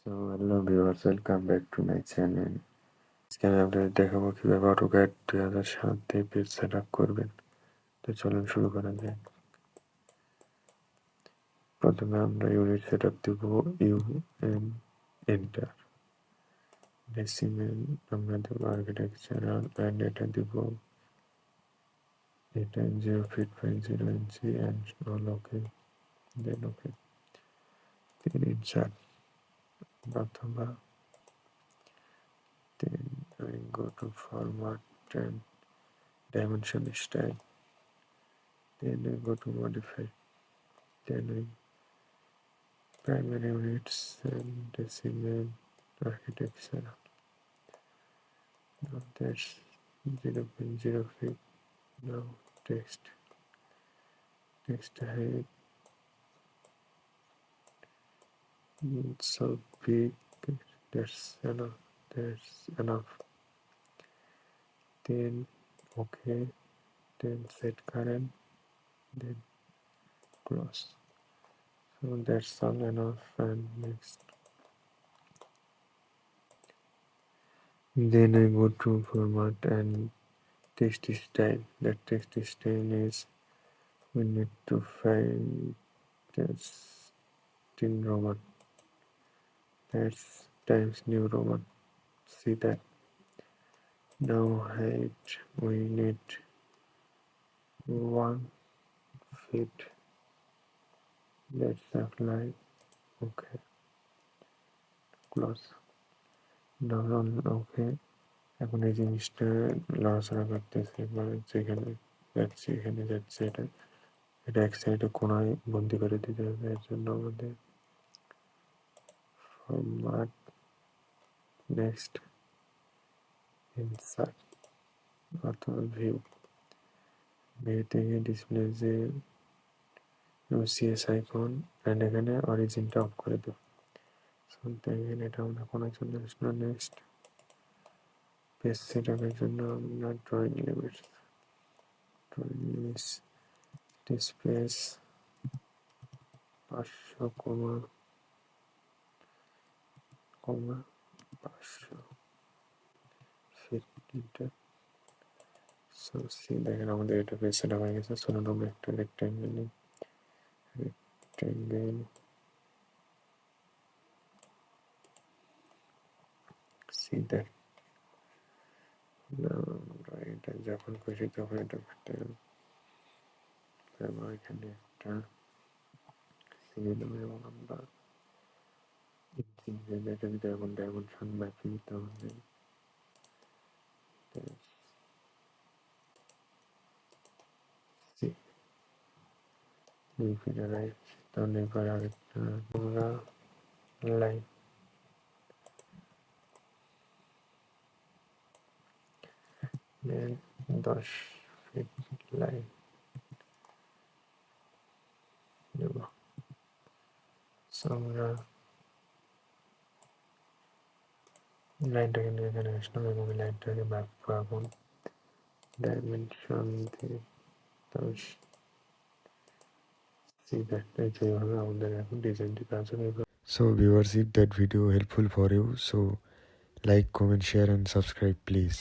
So hello viewers, welcome back to my channel. আজকে আমি আপনাদের দেখাবো কিভাবে অটোক্যাড 2007 পেজ সেট আপ করবেন। তো চলুন শুরু করা যাক। প্রথমে আমরা ইউনিট সেট আপ দিব ইউএন এন্টার ডেসিমেল আমরা দেবো আর্কিটেকচারাল অ্যান্ড এটা দিব এটা 0 feet by 0 inch and all okay, then okay, then insert অথবা then I go to format and dimension style, then I go to modify, then I primary units and decimal architecture. Now that's 0.0 feet. Now text height so big, that's enough. Then okay, then set current, then close. So that's all enough, and next. Then I go to format and text style. That text style is we need to find that's in Roman. That's Times New Roman. See that. Now height we need 1 feet. Let's apply. Okay. Close. Down. Okay. এখন এই জিনিসটা লড়াচড়া করতেছে মানে যেখানে যাচ্ছে এখানে যাচ্ছে এটা এক সাইডে কোনায় বন্দি করে দিতে হবে। এর জন্য আমাদের ফরম্যাট নেক্সট ইনসার্ট অথবা ভিউ থেকে ডিসপ্লে যে সিএস আইকন অ্যান্ড এখানে অরিজিনটা অফ করে দেব। সো দেখেন এটা আমরা কোনায় চলে আসলো। নেক্সট পেজ সেট আপের জন্য আমরা drawing limits space 500 500 feet enter. So see দেখেন আমাদের এটা পেজ সেট আপ হয়ে গেছে। চলুন আমরা একটা রেক্ট্যাঙ্গেল see that আমরা এটা যখন খুশি তখন এটা করতে পারবো। এখানে একটা সিনে দেবো এবং আমরা এটা দিতে এখন ডাইমেনশন ম্যাপিং দিতে হবে। তাহলে এবার আরেকটা আমরা লাইন then 10 feet লাইন দেব। আমরা লাইনটাকে নিয়ে এখানে আসলাম এবং লাইনটাকে ম্যাপ করবো ডাইমেনশন দিয়ে 10। see that এইভাবে আমাদের এখন ডিজাইনটি কাজ হবে। So viewers, if that video helpful for you, so like, comment, share and subscribe please.